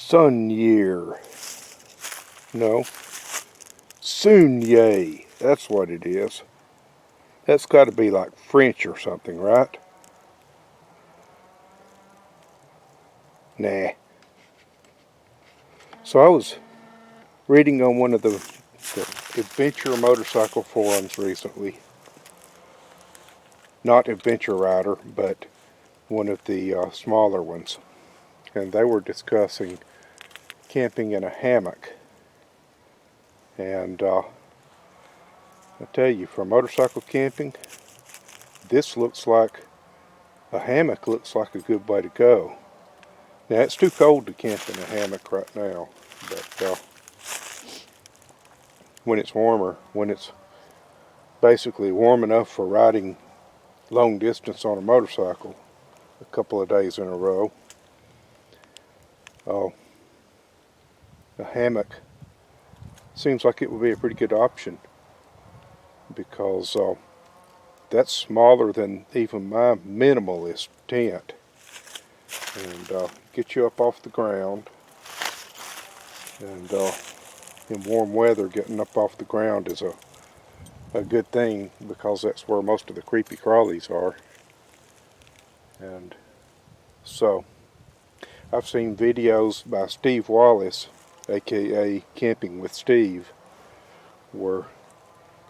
Sun year. No. Soon yay. That's what it is. That's got to be like French or something, right? Nah. So I was reading on one of the adventure motorcycle forums recently. Not Adventure Rider, but one of the smaller ones. And they were discussing camping in a hammock. And I tell you, for motorcycle camping, this looks like, a hammock looks like a good way to go. Now, it's too cold to camp in a hammock right now, but when it's warmer, when it's basically warm enough for riding long distance on a motorcycle a couple of days in a row, a hammock seems like it would be a pretty good option, because that's smaller than even my minimalist tent, and get you up off the ground. And in warm weather, getting up off the ground is a good thing, because that's where most of the creepy crawlies are. And so I've seen videos by Steve Wallace, aka Camping with Steve, where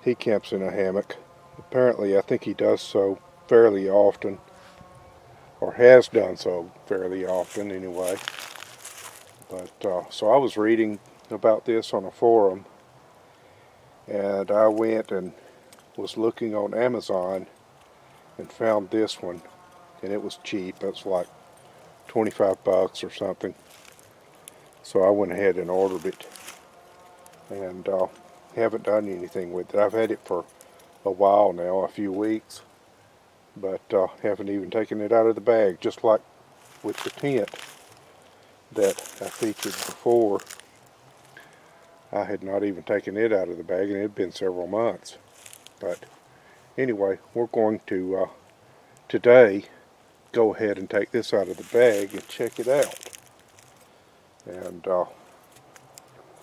he camps in a hammock. Apparently, I think he does so fairly often, or has done so fairly often anyway. But so I was reading about this on a forum, and I went and was looking on Amazon and found this one, and it was cheap. It's like 25 bucks or something. So I went ahead and ordered it, and haven't done anything with it. I've had it for a while now, a few weeks, but haven't even taken it out of the bag, just like with the tent that I featured before. I had not even taken it out of the bag, and it had been several months. But anyway, we're going to today go ahead and take this out of the bag and check it out. And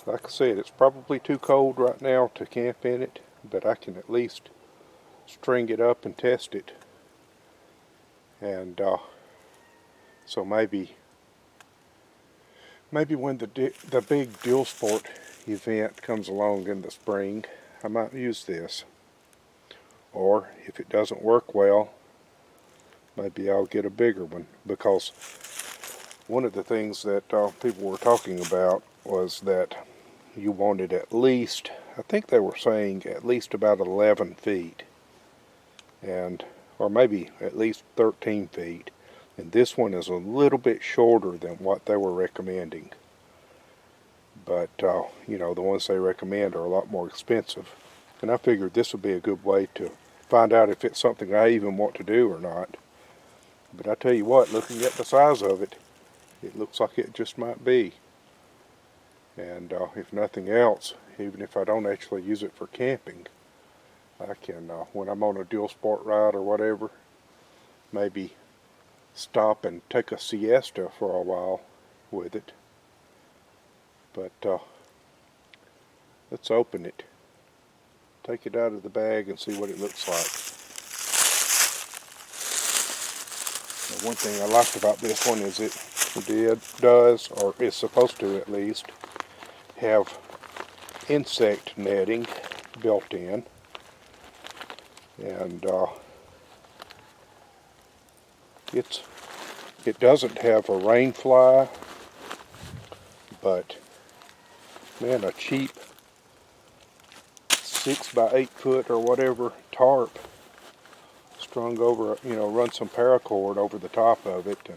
like I said, it's probably too cold right now to camp in it, but I can at least string it up and test it. And so maybe when the big dual sport event comes along in the spring, I might use this. Or if it doesn't work well, maybe I'll get a bigger one, because one of the things that people were talking about was that you wanted at least, I think they were saying at least about 11 feet, and or maybe at least 13 feet. And this one is a little bit shorter than what they were recommending. But, you know, the ones they recommend are a lot more expensive. And I figured this would be a good way to find out if it's something I even want to do or not. But I tell you what, looking at the size of it, it looks like it just might be. And if nothing else, even if I don't actually use it for camping, I can, when I'm on a dual sport ride or whatever, maybe stop and take a siesta for a while with it. But let's open it, take it out of the bag, and see what it looks like. Now, one thing I liked about this one is it does, or is supposed to at least, have insect netting built in. And it doesn't have a rain fly, but man, a cheap 6 by 8 foot or whatever tarp strung over, you know, run some paracord over the top of it,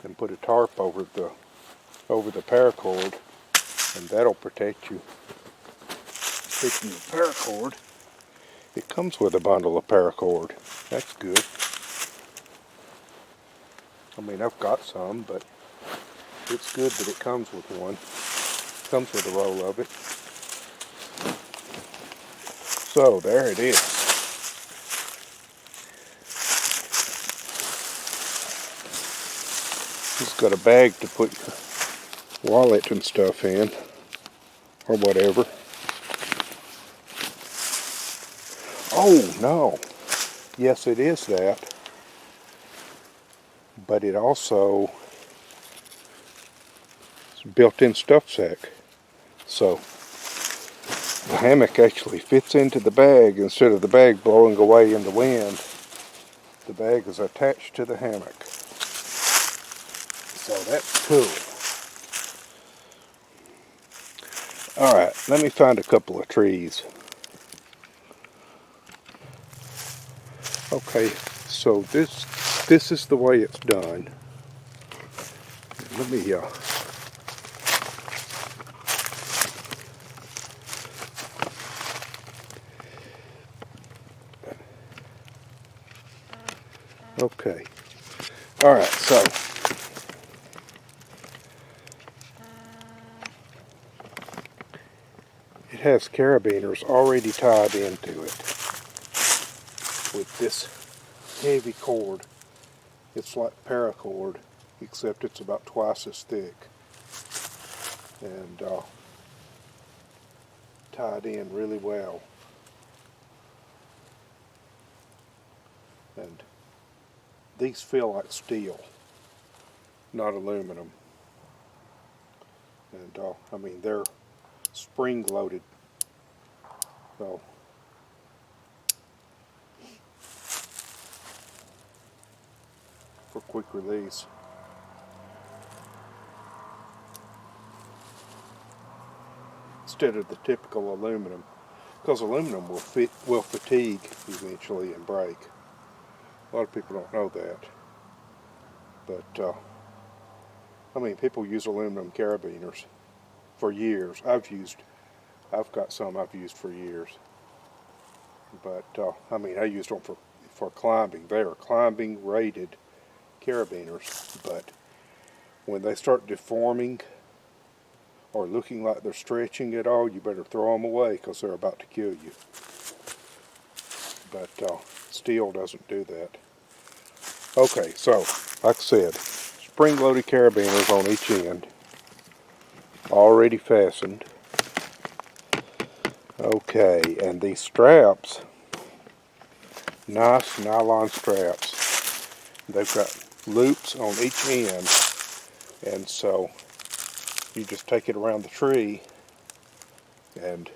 and put a tarp over the paracord, and that'll protect you. Speaking of paracord, it comes with a bundle of paracord. That's good. I mean, I've got some, but it's good that it comes with one. It comes with a roll of it. So, there it is. It's got a bag to put wallet and stuff in, or whatever. Oh no, yes it is that, but it also is a built-in stuff sack. So the hammock actually fits into the bag instead of the bag blowing away in the wind. The bag is attached to the hammock. So that's cool. Alright, let me find a couple of trees. Okay, so this is the way it's done. Let me okay. Alright, so it has carabiners already tied into it with this heavy cord. It's like paracord, except it's about twice as thick, and tied in really well. And these feel like steel, not aluminum. And I mean, they're spring loaded. So for quick release. Instead of the typical aluminum, because aluminum will fatigue eventually and break. A lot of people don't know that, but I mean, people use aluminum carabiners for years. I've got some I've used for years, but I mean, I used them for climbing. They are climbing rated carabiners, but when they start deforming or looking like they're stretching at all, you better throw them away because they're about to kill you. But steel doesn't do that. Okay, so like I said, spring-loaded carabiners on each end, already fastened. Okay, and these straps, nice nylon straps. They've got loops on each end, and so you just take it around the tree and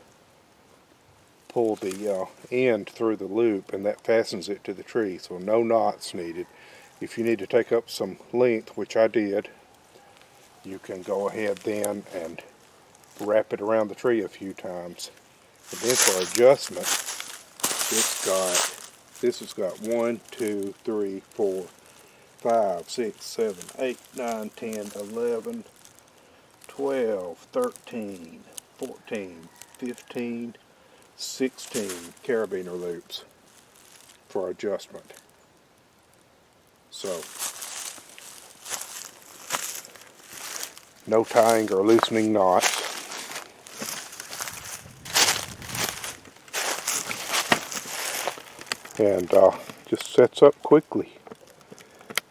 pull the end through the loop, and that fastens it to the tree, so no knots needed. If you need to take up some length, which I did, you can go ahead then and wrap it around the tree a few times. And then for adjustment, this has got 1, 2, 3, 4, 5, 6, 7, 8, 9, 10, 11, 12, 13, 14, 15, 16 carabiner loops for adjustment. So, no tying or loosening knots. And just sets up quickly.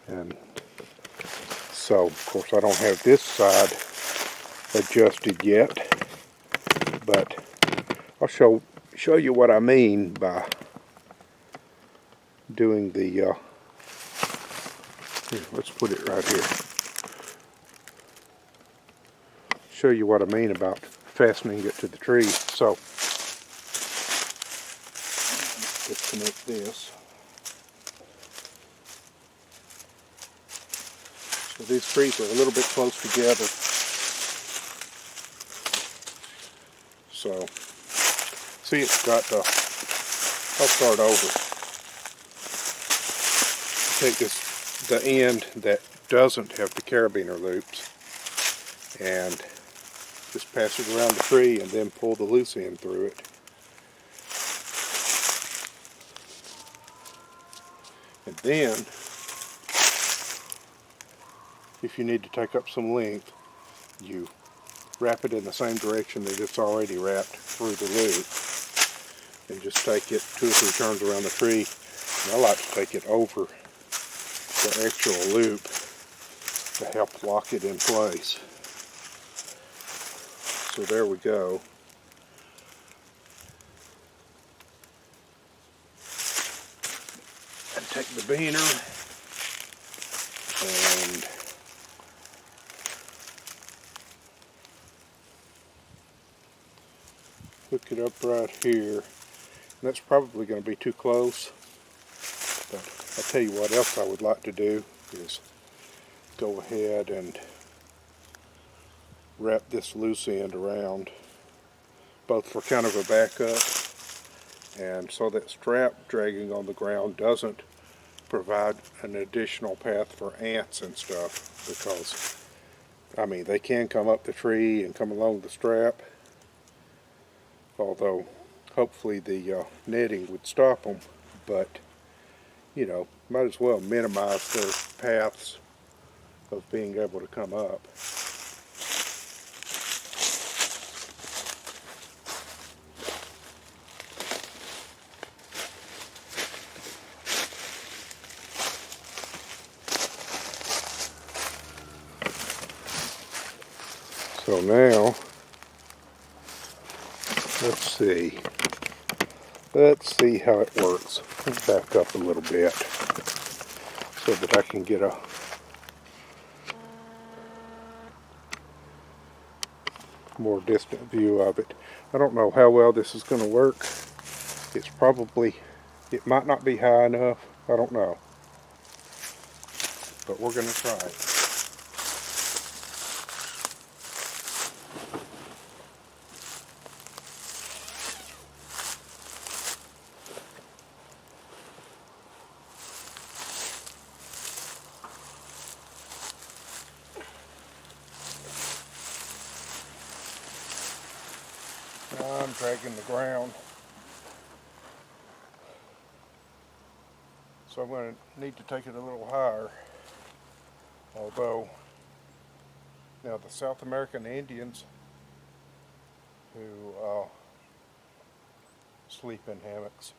And so, of course, I don't have this side adjusted yet, but I'll show you what I mean by doing the here, let's put it right here. Show you what I mean about fastening it to the tree. So disconnect this. So these trees are a little bit close together. So see, it's got the, I'll start over. Take the end that doesn't have the carabiner loops and just pass it around the tree and then pull the loose end through it. And then, if you need to take up some length, you wrap it in the same direction that it's already wrapped through the loop, and just take it 2 or 3 turns around the tree. And I like to take it over the actual loop to help lock it in place. So there we go. And take the beaner and hook it up right here. And that's probably going to be too close. But I'll tell you what else I would like to do is go ahead and wrap this loose end around, both for kind of a backup and so that strap dragging on the ground doesn't provide an additional path for ants and stuff, because I mean they can come up the tree and come along the strap, although hopefully the netting would stop them, but you know, might as well minimize their paths of being able to come up. So now, let's see how it works. Let's back up a little bit so that I can get a more distant view of it. I don't know how well this is going to work. It might not be high enough. I don't know. But we're going to try it. I'm dragging the ground. So I'm going to need to take it a little higher. Although, now the South American Indians who sleep in hammocks,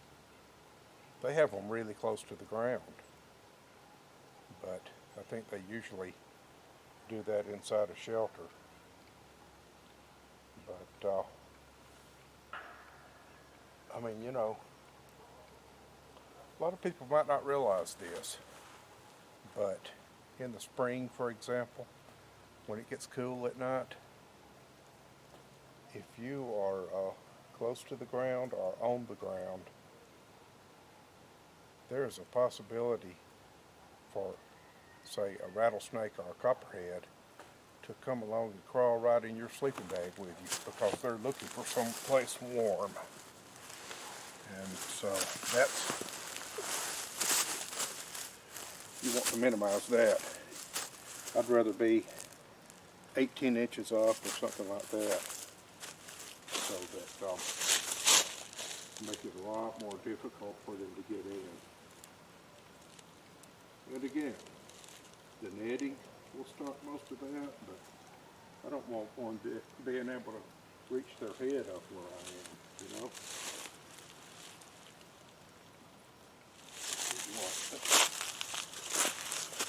they have them really close to the ground. But I think they usually do that inside a shelter. But I mean, you know, a lot of people might not realize this, but in the spring, for example, when it gets cool at night, if you are close to the ground or on the ground, there is a possibility for, say, a rattlesnake or a copperhead to come along and crawl right in your sleeping bag with you, because they're looking for some place warm. And so you want to minimize that. I'd rather be 18 inches off or something like that, so that make it a lot more difficult for them to get in. And again, the netting will stop most of that, but I don't want one being able to reach their head up where I am, you know.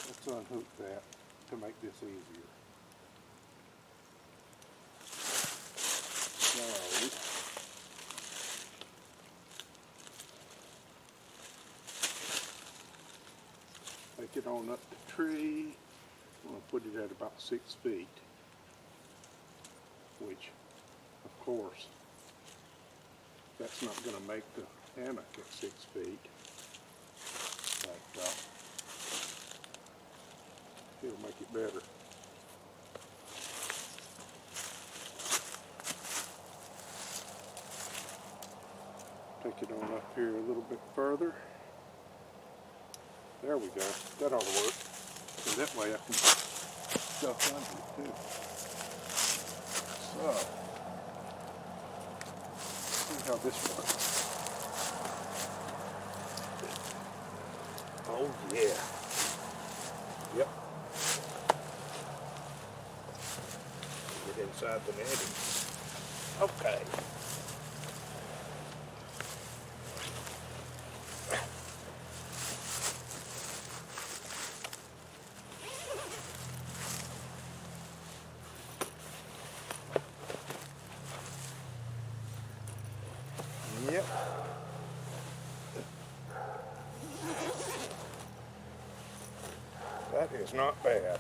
Let's unhook that to make this easier. So, take it on up the tree. I'm going to put it at about 6 feet, which, of course, that's not going to make the hammock at 6 feet. But it'll make it better. Take it on up here a little bit further. There we go. That ought to work. So that way I can stuff under it too. So, see how this works. Oh yeah. Yep. Get inside the netting. Okay. is not bad.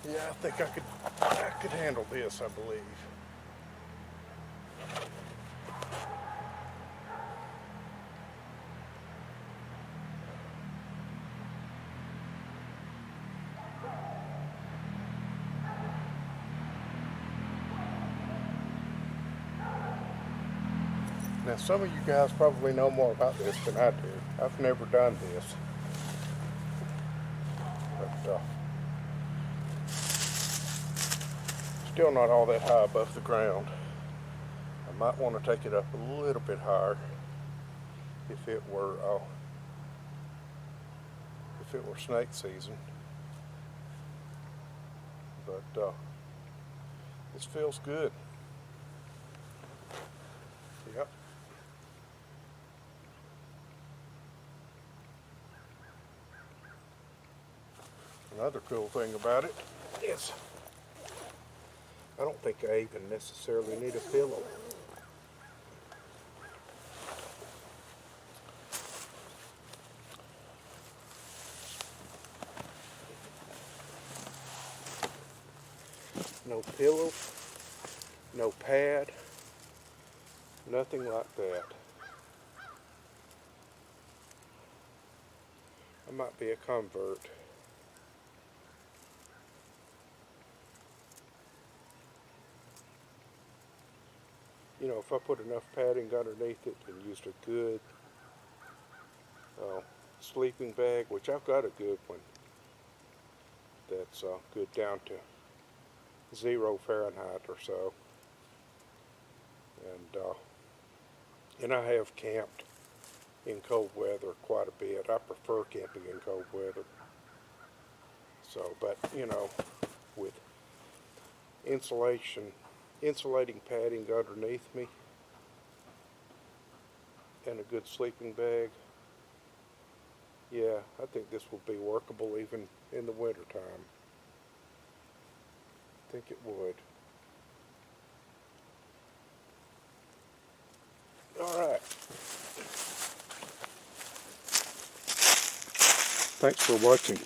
Yeah, I think I could handle this, I believe. Now, some of you guys probably know more about this than I do. I've never done this. But still not all that high above the ground. I might want to take it up a little bit higher if it were snake season. But this feels good. Yep. Another cool thing about it is I don't think I even necessarily need a pillow. No pillow, no pad, nothing like that. I might be a convert. You know, if I put enough padding underneath it and used a good sleeping bag, which I've got a good one that's good down to 0 Fahrenheit or so, and I have camped in cold weather quite a bit. I prefer camping in cold weather. So, but you know, with insulating padding underneath me and a good sleeping bag, yeah, I think this will be workable even in the winter time. I think it would. Alright. Thanks for watching.